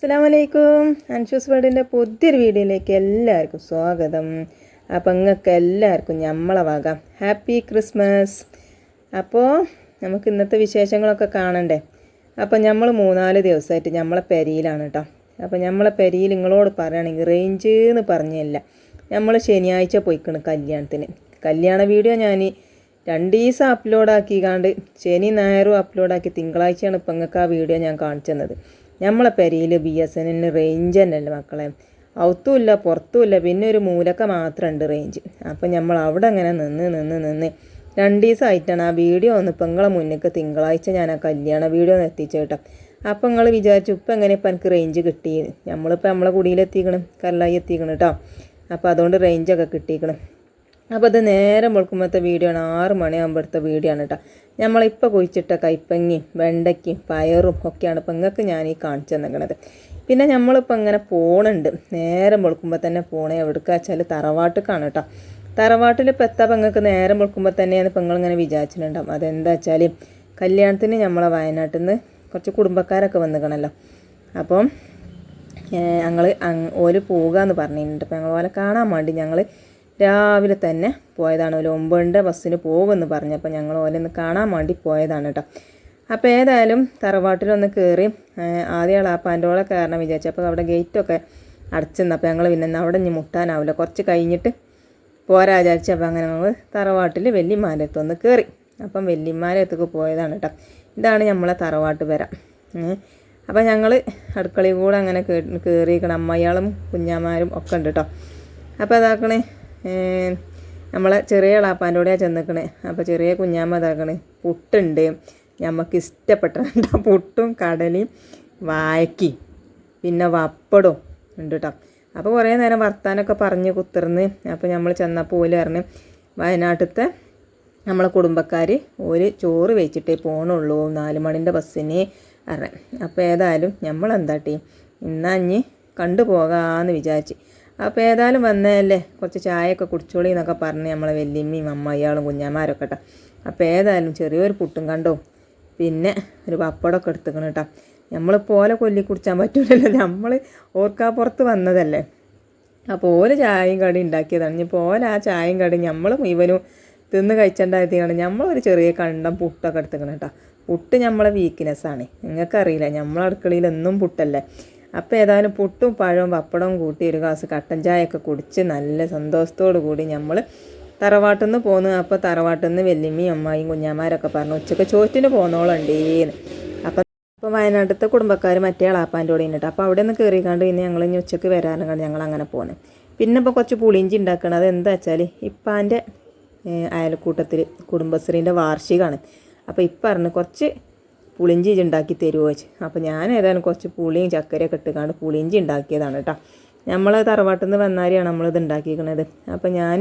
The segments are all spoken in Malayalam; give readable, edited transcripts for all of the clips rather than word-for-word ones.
അസ്സലാമലൈക്കും. അൻഷൂസ് വേൾഡിൻ്റെ പുതിയൊരു വീഡിയോയിലേക്ക് എല്ലാവർക്കും സ്വാഗതം. അപ്പം നിങ്ങൾക്ക് എല്ലാവർക്കും നമ്മളെ വക ഹാപ്പി ക്രിസ്മസ്. അപ്പോൾ നമുക്ക് ഇന്നത്തെ വിശേഷങ്ങളൊക്കെ കാണണ്ടേ. അപ്പം നമ്മൾ 3-4 ദിവസമായിട്ട് നമ്മളെ പെരിയിലാണ് കേട്ടോ. അപ്പം നമ്മളെ പെരിയിൽ നിങ്ങളോട് പറയുകയാണെങ്കിൽ റേഞ്ച് എന്ന് പറഞ്ഞല്ല, നമ്മൾ ശനിയാഴ്ച പോയിക്കണം കല്യാണത്തിന്. കല്യാണ വീഡിയോ ഞാൻ 2 ദിവസം അപ്ലോഡാക്കിക്കാണ്ട് ശനി ഞായറും അപ്ലോഡാക്കി തിങ്കളാഴ്ചയാണ് ഇപ്പം നിങ്ങൾക്ക് ആ വീഡിയോ ഞാൻ കാണിച്ചു തന്നത്. നമ്മളെ പെരിയിൽ BSNL റേഞ്ച് തന്നെയല്ല മക്കളെ, ഔത്തുമില്ല പുറത്തുമില്ല, പിന്നെ ഒരു മൂലക്ക മാത്രമുണ്ട് റേഞ്ച്. അപ്പം നമ്മൾ അവിടെ അങ്ങനെ നിന്ന് 2 ദിവസമായിട്ടാണ് ആ വീഡിയോ ഒന്ന് ഇപ്പം നിങ്ങളെ മുന്നിലേക്ക് തിങ്കളാഴ്ച ഞാൻ ആ കല്യാണ വീഡിയോ ഒന്ന് എത്തിച്ചു കേട്ടോ. അപ്പം നിങ്ങൾ വിചാരിച്ചു ഇപ്പം എങ്ങനെ ഇപ്പം എനിക്ക് റേഞ്ച് കിട്ടിയത്, നമ്മളിപ്പോൾ നമ്മളെ കുടിയിലെത്തിക്കണം, കല്ലായി എത്തിക്കണം കേട്ടോ. അപ്പോൾ അതുകൊണ്ട് റേഞ്ചൊക്കെ കിട്ടിക്കണം. അപ്പോൾ അത് നേരം വെളുക്കുമ്പോഴത്തെ വീഡിയോ ആണ്, 6 മണിയാകുമ്പോഴത്തെ വീഡിയോ ആണ് കേട്ടോ. നമ്മളിപ്പോൾ കുഴിച്ചിട്ട കൈപ്പങ്ങിയും വെണ്ടയ്ക്കും പയറും ഒക്കെയാണ് ഇപ്പം നിങ്ങൾക്ക് ഞാൻ ഈ കാണിച്ചു തന്നിരിക്കണത്. പിന്നെ നമ്മളിപ്പോൾ ഇങ്ങനെ പോണുണ്ട്, നേരം വെളുക്കുമ്പോൾ തന്നെ പോണേ എവിടേക്കാ വെച്ചാൽ തറവാട്ടിലേക്കാണ് കേട്ടോ. തറവാട്ടിൽ ഇപ്പോൾ എത്താൻ നിങ്ങൾക്ക് നേരം വെളുക്കുമ്പോൾ തന്നെയാണ് ഇപ്പം നിങ്ങളിങ്ങനെ വിചാരിച്ചിട്ടുണ്ടാവും. അതെന്താ വെച്ചാൽ കല്യാണത്തിന് നമ്മളെ വയനാട്ടിൽ നിന്ന് കുറച്ച് കുടുംബക്കാരൊക്കെ വന്നിക്കണല്ലോ. അപ്പം ഞങ്ങൾ ഓല് പോകാമെന്ന് പറഞ്ഞിട്ടുണ്ട്. അപ്പോൾ ഞങ്ങൾ ഓലെ കാണാൻ വേണ്ടി ഞങ്ങൾ രാവിലെ തന്നെ പോയതാണ്. ഒരു 9 ബസ്സിന് പോകുമെന്ന് പറഞ്ഞപ്പോൾ ഞങ്ങൾ ഓലൊന്ന് കാണാൻ വേണ്ടി പോയതാണ് കേട്ടോ. അപ്പോൾ ഏതായാലും തറവാട്ടിലൊന്ന് കയറി ആദ്യം എളാപ്പാൻ്റെ കയറണം വിചാരിച്ചു. അപ്പോൾ അവിടെ ഗേറ്റൊക്കെ അടച്ചെന്ന്. അപ്പോൾ ഞങ്ങൾ പിന്നെ അവിടെ ഇനി മുട്ടാനാവില്ല, കുറച്ച് കഴിഞ്ഞിട്ട് പോരാ വിചാരിച്ചു. അപ്പോൾ അങ്ങനെ ഞങ്ങൾ തറവാട്ടിൽ വല്യമ്മാരത്തൊന്ന് കയറി. അപ്പം വല്യമ്മാരത്തേക്ക് പോയതാണ് കേട്ടോ. ഇതാണ് നമ്മളെ തറവാട്ട് പെര. അപ്പോൾ ഞങ്ങൾ അടുക്കളയിൽ കൂടെ അങ്ങനെ കയറിയിരിക്കണം. അമ്മയാളും കുഞ്ഞാമാരും ഒക്കെ ഉണ്ട് കേട്ടോ. അപ്പോൾ അതാക്കണേ നമ്മളെ ചെറിയ എളാപ്പാൻ്റെ കൂടെയാണ് ചെന്നിക്കണേ. അപ്പോൾ ചെറിയ കുഞ്ഞാമ്മ ഇതാക്കണേ പുട്ടുണ്ട്, നമുക്ക് ഇഷ്ടപ്പെട്ട പുട്ടും കടലയും വാഴയ്ക്കും പിന്നെ വപ്പടവും ഉണ്ട് കേട്ടോ. അപ്പോൾ കുറേ നേരം വർത്താനൊക്കെ പറഞ്ഞ് കുത്തിർന്ന്. അപ്പോൾ നമ്മൾ ചെന്നപ്പോൾ ഓല് പറഞ്ഞ് വയനാട്ടിലത്തെ നമ്മളെ കുടുംബക്കാർ ഒരു ചോറ് വെച്ചിട്ടേ പോകണുള്ളൂ, 4 മണിൻ്റെ ബസ്സിന് പറഞ്ഞ. അപ്പോൾ ഏതായാലും നമ്മളെന്താട്ടി ഇന്നഞ്ഞ് കണ്ടുപോകാമെന്ന് വിചാരിച്ച്. അപ്പോൾ ഏതായാലും വന്നതല്ലേ കുറച്ച് ചായയൊക്കെ കുടിച്ചോളി എന്നൊക്കെ പറഞ്ഞ് നമ്മളെ വല്യമ്മയും അമ്മയാളും കുഞ്ഞാമാരൊക്കെ കേട്ടോ. അപ്പോൾ ഏതായാലും ചെറിയൊരു പുട്ടും കണ്ടോ പിന്നെ ഒരു പപ്പടമൊക്കെ എടുത്തുക്കണം കേട്ടോ. നമ്മളിപ്പോൾ ഓല കൊല്ലി കുടിച്ചാൻ പറ്റില്ലല്ലോ, നമ്മൾ ഓർക്കാപ്പുറത്ത് വന്നതല്ലേ. അപ്പോൾ ഓല് ചായയും കടി ഉണ്ടാക്കിയതാണ്. ഇനിയിപ്പോൾ ഓല ആ ചായയും കടി നമ്മൾ ഇവനും തിന്ന് കഴിച്ചിട്ടുണ്ടായിരുന്നാണ് നമ്മളൊരു ചെറിയ കണ്ടം പുട്ടൊക്കെ എടുത്തുക്കണം കേട്ടോ. പുട്ട് നമ്മളെ വീക്ക്നെസ്സാണ്, നിങ്ങൾക്കറിയില്ല, നമ്മളെ അടുക്കളയിൽ എന്നും പുട്ടല്ലേ. അപ്പോൾ ഏതായാലും പുട്ടും പഴവും പപ്പടവും കൂട്ടി ഒരു ഗ്ലാസ് കട്ടൻ ചായയൊക്കെ കുടിച്ച് നല്ല സന്തോഷത്തോടു കൂടി നമ്മൾ തറവാട്ടിൽ നിന്ന് പോന്നു. അപ്പോൾ തറവാട്ടിൽ നിന്ന് വല്യമ്മയും അമ്മായും കുഞ്ഞാമാരൊക്കെ പറഞ്ഞു ഉച്ചക്ക് ചോറ്റിന് പോന്നോളുണ്ടേന്ന്. അപ്പോൾ വയനാട്ടിലത്തെ കുടുംബക്കാർ മറ്റേ എളാപ്പാൻ്റെ കൂടെ ഉണ്ട്. അപ്പോൾ അവിടെ നിന്ന് കയറിക്കാണ്ട് പിന്നെ ഞങ്ങൾ ഇനി ഉച്ചക്ക് വരാനും കണ്ട് ഞങ്ങൾ അങ്ങനെ പോകുന്നത്. പിന്നെ ഇപ്പോൾ കുറച്ച് പുളിയിഞ്ചി ഉണ്ടാക്കണം. അതെന്താ വെച്ചാൽ ഇപ്പാൻ്റെ അയൽക്കൂട്ടത്തിൽ കുടുംബശ്രീൻ്റെ വാർഷികമാണ്. അപ്പോൾ ഇപ്പം പറഞ്ഞ് കുറച്ച് പുളിഞ്ചി ഉണ്ടാക്കി തരുമോ വെച്ച്. അപ്പോൾ ഞാൻ ഏതായാലും കുറച്ച് പുളിയും ചക്കരയൊക്കെ ഇട്ടുകൊണ്ട് പുളിഞ്ചി ഉണ്ടാക്കിയതാണ് കേട്ടോ. നമ്മൾ തറവാട്ടിൽ നിന്ന് വന്നാരെയാണ് നമ്മളിത് ഉണ്ടാക്കിയിരിക്കുന്നത്. അപ്പോൾ ഞാൻ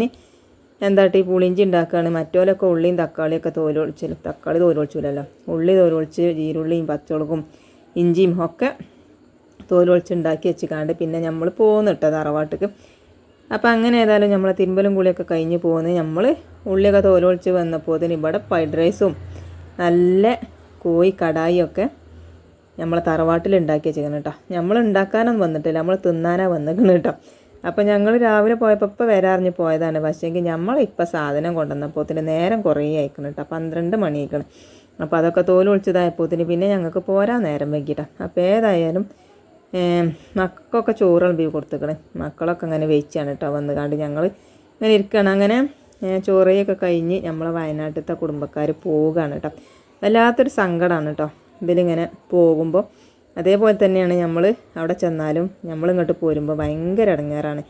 എന്താട്ടി പുളിഞ്ചി ഉണ്ടാക്കുകയാണ്. മറ്റോലൊക്കെ ഉള്ളിയും തക്കാളിയൊക്കെ തോലൊളിച്ചില്ല, തക്കാളി തോലൊളിച്ചില്ലല്ലോ, ഉള്ളി തോലൊളിച്ച് ജീരുള്ളിയും പച്ചമുളകും ഇഞ്ചിയും ഒക്കെ തോലൊളിച്ച് ഉണ്ടാക്കി വെച്ചിക്കാണ്ട് പിന്നെ നമ്മൾ പോകുന്നു കേട്ടോ തറവാട്ടിക്ക്. അപ്പോൾ അങ്ങനെ ഏതായാലും നമ്മളെ തിരുമ്പലും കുളിയൊക്കെ കഴിഞ്ഞ് പോകുന്നത്. നമ്മൾ ഉള്ളിയൊക്കെ തോലൊളിച്ച് വന്നപ്പോൾ തന്നെ ഇവിടെ ഫ്രൈഡ് റൈസും നല്ല കോഴി കടായിയൊക്കെ നമ്മളെ തറവാട്ടിൽ ഉണ്ടാക്കി വെച്ചിരിക്കണം കേട്ടോ. നമ്മൾ ഉണ്ടാക്കാനൊന്നും വന്നിട്ടില്ല, നമ്മൾ തിന്നാനാണ് വന്നിരിക്കണം കേട്ടോ. അപ്പോൾ ഞങ്ങൾ രാവിലെ പോയപ്പോൾ ഇപ്പോൾ വരാറിഞ്ഞ് പോയതാണ്. പക്ഷേങ്കിൽ നമ്മളിപ്പോൾ സാധനം കൊണ്ടുവന്നപ്പോത്തിന് നേരം കുറേ അയക്കണം കേട്ടോ, 12 മണി ആയിക്കണം. അപ്പോൾ അതൊക്കെ തോല് ഒളിച്ചതായപ്പോത്തിന് പിന്നെ ഞങ്ങൾക്ക് പോരാൻ നേരം വൈകിട്ടാണ്. അപ്പോൾ ഏതായാലും മക്കൾക്കൊക്കെ ചോറ് വിളമ്പി കൊടുത്തിക്കണം. മക്കളൊക്കെ അങ്ങനെ വെയിച്ചാണ് കേട്ടോ വന്ന് കണ്ട് ഞങ്ങൾ ഇങ്ങനെ ഇരിക്കണം. അങ്ങനെ ചോറയൊക്കെ കഴിഞ്ഞ് നമ്മളെ വയനാട്ടിലത്തെ കുടുംബക്കാർ പോവുകയാണ് കേട്ടോ. വല്ലാത്തൊരു സങ്കടമാണ് കേട്ടോ ഇതിലിങ്ങനെ പോകുമ്പോൾ. അതേപോലെ തന്നെയാണ് നമ്മൾ അവിടെ ചെന്നാലും നമ്മളിങ്ങോട്ട് പോരുമ്പോൾ ഭയങ്കര ഇടങ്ങേറാണ്.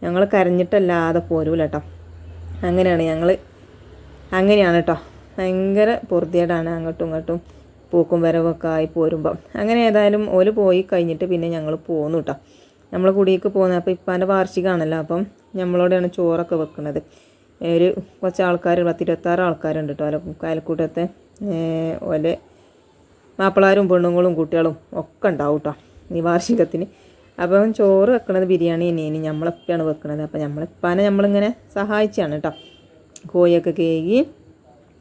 ഞങ്ങൾ കരഞ്ഞിട്ടല്ലാതെ പോരൂല കേട്ടോ. അങ്ങനെയാണ് കേട്ടോ, ഭയങ്കര പൊറുതിയേടാണ് അങ്ങോട്ടും ഇങ്ങോട്ടും പൂക്കും വരവൊക്കെ ആയി പോരുമ്പോൾ. അങ്ങനെ ഏതായാലും ഓല് പോയി കഴിഞ്ഞിട്ട് പിന്നെ ഞങ്ങൾ പോന്നു കേട്ടോ. നമ്മൾ കുടിയേക്ക് പോകുന്നത്. അപ്പോൾ ഇപ്പാൻ്റെ വാർഷികമാണല്ലോ, അപ്പം നമ്മളോടെയാണ് ചോറൊക്കെ വെക്കുന്നത്. ഒരു കുറച്ച് ആൾക്കാർ 10-26 ആൾക്കാരുണ്ട് കേട്ടോ അയൽക്കൂട്ടത്തെ. ഓലെ മാപ്പിളാരും പെണ്ണുങ്ങളും കുട്ടികളും ഒക്കെ ഉണ്ടാവും കേട്ടോ ഈ വാർഷികത്തിന്. അപ്പം ചോറ് വെക്കണത് ബിരിയാണി തന്നെയാണ്, നമ്മളെപ്പോഴാണ് വെക്കണത്. അപ്പോൾ നമ്മളിപ്പാനെ നമ്മളിങ്ങനെ സഹായിച്ചാണ് കേട്ടോ. കോഴിയൊക്കെ കേകി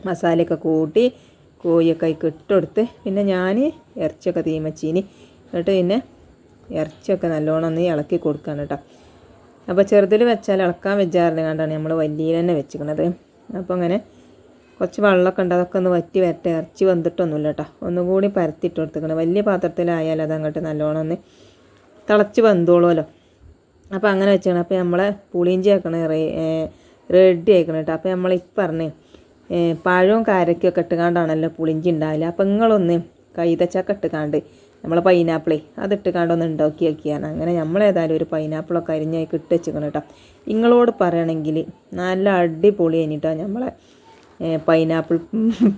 മസാലയൊക്കെ കൂട്ടി കോഴിയൊക്കെ ഇട്ടുകൊടുത്ത് പിന്നെ ഞാൻ ഇറച്ചിയൊക്കെ തീമച്ചീനി. എന്നിട്ട് പിന്നെ ഇറച്ചിയൊക്കെ നല്ലോണം ഒന്ന് ഇളക്കി കൊടുക്കണം കേട്ടോ. അപ്പോൾ ചെറുതിൽ വെച്ചാൽ ഇളക്കാൻ വെച്ചാറിന് കണ്ടാണ് നമ്മൾ വലിയ തന്നെ വെച്ചിരിക്കുന്നത്. അപ്പോൾ അങ്ങനെ കുറച്ച് വെള്ളമൊക്കെ ഉണ്ട്, അതൊക്കെ ഒന്ന് വറ്റി വരട്ടെ. ഇറച്ചി വന്നിട്ടൊന്നുമില്ല കേട്ടോ, ഒന്നുകൂടി പരത്തിയിട്ട് കൊടുത്തിക്കണം. വലിയ പാത്രത്തിലായാൽ അതങ്ങോട്ട് നല്ലോണം ഒന്ന് തിളച്ച് വെന്തോളുമല്ലോ. അപ്പോൾ അങ്ങനെ വെച്ചാണ്. അപ്പോൾ നമ്മളെ പുളിയിഞ്ചി ആക്കണ റെഡി ആക്കണം കേട്ടോ. അപ്പോൾ നമ്മളിപ്പോൾ പറഞ്ഞേ പഴവും കാരക്കൊക്കെ ഇട്ടുകാണ്ടാണല്ലോ പുളിഞ്ചി ഉണ്ടാവില്ല. അപ്പോൾ നിങ്ങളൊന്ന് കൈതച്ചക്ക ഇട്ടുകാണ്ട് നമ്മളെ പൈനാപ്പിളേ അതിട്ടുകാണ്ടൊന്ന് ഉണ്ടാക്കി വയ്ക്കുകയാണ്. അങ്ങനെ നമ്മളേതായാലും ഒരു പൈനാപ്പിളൊക്കെ അരിഞ്ഞായി ഇട്ട് വെച്ചിക്കണം കേട്ടോ. നിങ്ങളോട് പറയണമെങ്കിൽ നല്ല അടിപൊളി കഴിഞ്ഞിട്ടോ നമ്മളെ പൈനാപ്പിൾ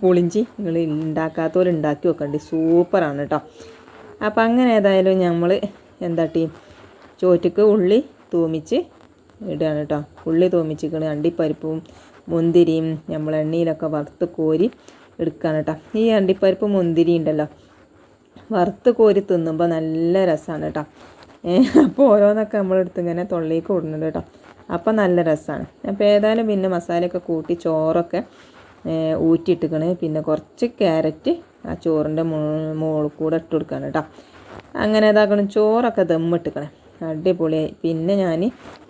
പുളിഞ്ചി. നിങ്ങൾ ഉണ്ടാക്കാത്തവർ ഉണ്ടാക്കി വെക്കണ്ടി, സൂപ്പറാണ് കേട്ടോ. അപ്പം അങ്ങനെ ഏതായാലും നമ്മൾ എന്താട്ടി ചോറ്റക്ക് ഉള്ളി തൂമിച്ച് ഇടുകയാണ് കേട്ടോ. ഉള്ളി തൂമിച്ചിക്കണ് അണ്ടിപ്പരിപ്പും മുന്തിരിയും നമ്മൾ എണ്ണയിലൊക്കെ വറുത്ത് കോരി എടുക്കുകയാണ് കേട്ടോ. ഈ അണ്ടിപ്പരിപ്പ് മുന്തിരി ഉണ്ടല്ലോ വറുത്ത് കോരി തിന്നുമ്പോൾ നല്ല രസമാണ് കേട്ടോ. അപ്പോൾ ഓരോന്നൊക്കെ നമ്മളെടുത്ത് ഇങ്ങനെ തൊള്ളിലേക്ക് ഇടുന്നുണ്ട് കേട്ടോ. അപ്പം നല്ല രസമാണ്. അപ്പോൾ ഏതായാലും പിന്നെ മസാലയൊക്കെ കൂട്ടി ചോറൊക്കെ ഊറ്റിയിട്ടിക്കണ്. പിന്നെ കുറച്ച് ക്യാരറ്റ് ആ ചോറിൻ്റെ മുകളിൽ കൂടെ ഇട്ട് കൊടുക്കുകയാണ് കേട്ടോ. അങ്ങനെ ഇതാക്കണം ചോറൊക്കെ ദമ്മിട്ടിക്കണേ അടിപൊളിയായി. പിന്നെ ഞാൻ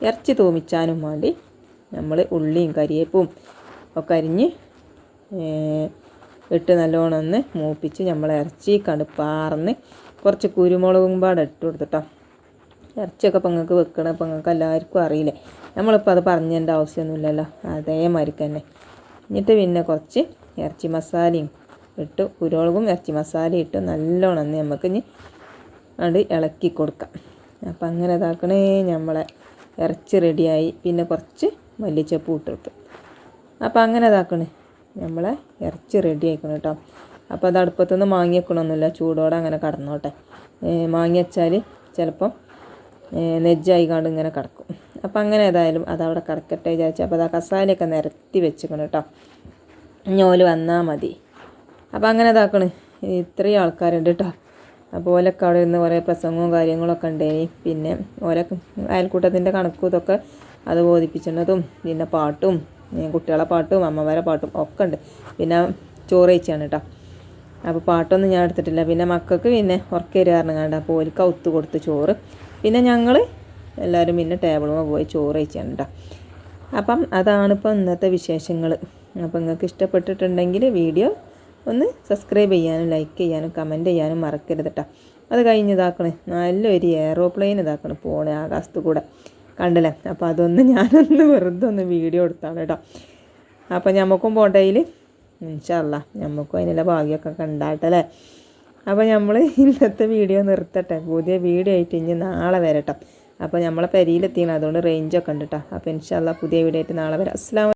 ഇറച്ചി തൂമിച്ചാനും വേണ്ടി നമ്മൾ ഉള്ളിയും കരിയേപ്പും ഒക്കെ അരിഞ്ഞ് ഇട്ട് നല്ലോണം ഒന്ന് മൂപ്പിച്ച് നമ്മൾ ഇറച്ചി കടുപ്പാർന്ന് കുറച്ച് കുരുമുളകും പാടെ ഇട്ട് കൊടുത്തിട്ടോ. ഇറച്ചിയൊക്കെ ഇപ്പം നിങ്ങൾക്ക് വെക്കണം, ഇപ്പം നിങ്ങൾക്ക് എല്ലാവർക്കും അറിയില്ലേ, നമ്മളിപ്പോൾ അത് പറഞ്ഞതിൻ്റെ ആവശ്യമൊന്നുമില്ലല്ലോ, അതേമാതിരി തന്നെ. എന്നിട്ട് പിന്നെ കുറച്ച് ഇറച്ചി മസാലയും ഇട്ട് കുരുമുളകും ഇറച്ചി മസാലയും ഇട്ട് നല്ലോണം നമുക്ക് ഇനി അത് ഇളക്കി കൊടുക്കാം. അപ്പം അങ്ങനെ ഇതാക്കണേ നമ്മളെ ഇറച്ചി റെഡിയായി. പിന്നെ കുറച്ച് മല്ലിച്ചപ്പ് ഇട്ടിട്ട് അപ്പം അങ്ങനെ ഇതാക്കണേ നമ്മളെ ഇറച്ചി റെഡി ആയിക്കണം കേട്ടോ. അപ്പോൾ അത് അടുപ്പത്തുനിന്ന് മാങ്ങി വെക്കണമെന്നില്ല, ചൂടോടെ അങ്ങനെ കടന്നോട്ടെ. മാങ്ങി വെച്ചാൽ ചിലപ്പം നെജ്ജായിക്കാണ്ട് ഇങ്ങനെ കിടക്കും. അപ്പം അങ്ങനെ ഏതായാലും അതവിടെ കിടക്കട്ടെ വിചാരിച്ചു. അപ്പോൾ അത് കസാലയൊക്കെ നിരത്തി വെച്ചിക്കണം കേട്ടോ, ഞോല് വന്നാൽ മതി. അപ്പം അങ്ങനെ ഇതാക്കണേ ഇത്രയും ആൾക്കാരുണ്ട് കേട്ടോ. അപ്പോൾ ഓലൊക്കെ അവിടെ ഇരുന്ന് കുറേ പ്രസംഗവും കാര്യങ്ങളൊക്കെ ഉണ്ടായി. പിന്നെ ഓലൊക്കെ അയൽക്കൂട്ടത്തിൻ്റെ കണക്കും ഇതൊക്കെ അത് ബോധിപ്പിച്ചിട്ടുള്ളതും പിന്നെ പാട്ടും കുട്ടികളെ പാട്ടും അമ്മമാരെ പാട്ടും ഒക്കെ ഉണ്ട്. പിന്നെ ചോറ് കഴിച്ചാണ് കേട്ടോ. അപ്പോൾ പാട്ടൊന്നും ഞാൻ എടുത്തിട്ടില്ല. പിന്നെ മക്കൾക്ക് പിന്നെ ഉറക്കേരി കാരണം കണ്ട അപ്പോൾ ഓലിക്ക് ഒത്തു കൊടുത്ത് ചോറ്. പിന്നെ ഞങ്ങൾ എല്ലാവരും പിന്നെ ടേബിളുമേ പോയി ചോറ് കഴിച്ചാണ് കേട്ടോ. അപ്പം അതാണിപ്പോൾ ഇന്നത്തെ വിശേഷങ്ങൾ. അപ്പോൾ നിങ്ങൾക്ക് ഇഷ്ടപ്പെട്ടിട്ടുണ്ടെങ്കിൽ വീഡിയോ ഒന്ന് സബ്സ്ക്രൈബ് ചെയ്യാനും ലൈക്ക് ചെയ്യാനും കമൻറ്റ് ചെയ്യാനും മറക്കരുത് കേട്ടോ. അത് കഴിഞ്ഞിതാക്കണേ നല്ലൊരു എയറോപ്ലെയിൻ ഇതാക്കണം പോണേ ആകാശത്ത് കൂടെ കണ്ടില്ലേ. അപ്പോൾ അതൊന്ന് ഞാനൊന്ന് വെറുതെ ഒന്ന് വീഡിയോ എടുത്താണ് കേട്ടോ. അപ്പോൾ ഞമ്മക്കും പോണ്ടയിൽ ഇൻഷാ അല്ലാ ഞമ്മക്കും അതിനുള്ള ഭാഗ്യമൊക്കെ കണ്ടാട്ടല്ലേ. അപ്പോൾ നമ്മൾ ഇന്നത്തെ വീഡിയോ നിർത്തട്ടെ, പുതിയ വീഡിയോ ആയിട്ട് ഇനി നാളെ വരട്ടോ. അപ്പോൾ നമ്മളെ പെരിയിലെത്തിയാണ്, അതുകൊണ്ട് റേഞ്ചൊക്കെ ഉണ്ട് കേട്ടോ. അപ്പോൾ ഇൻഷാ അല്ലാ പുതിയ വീഡിയോ ആയിട്ട് നാളെ വരാം. അസ്സലാമു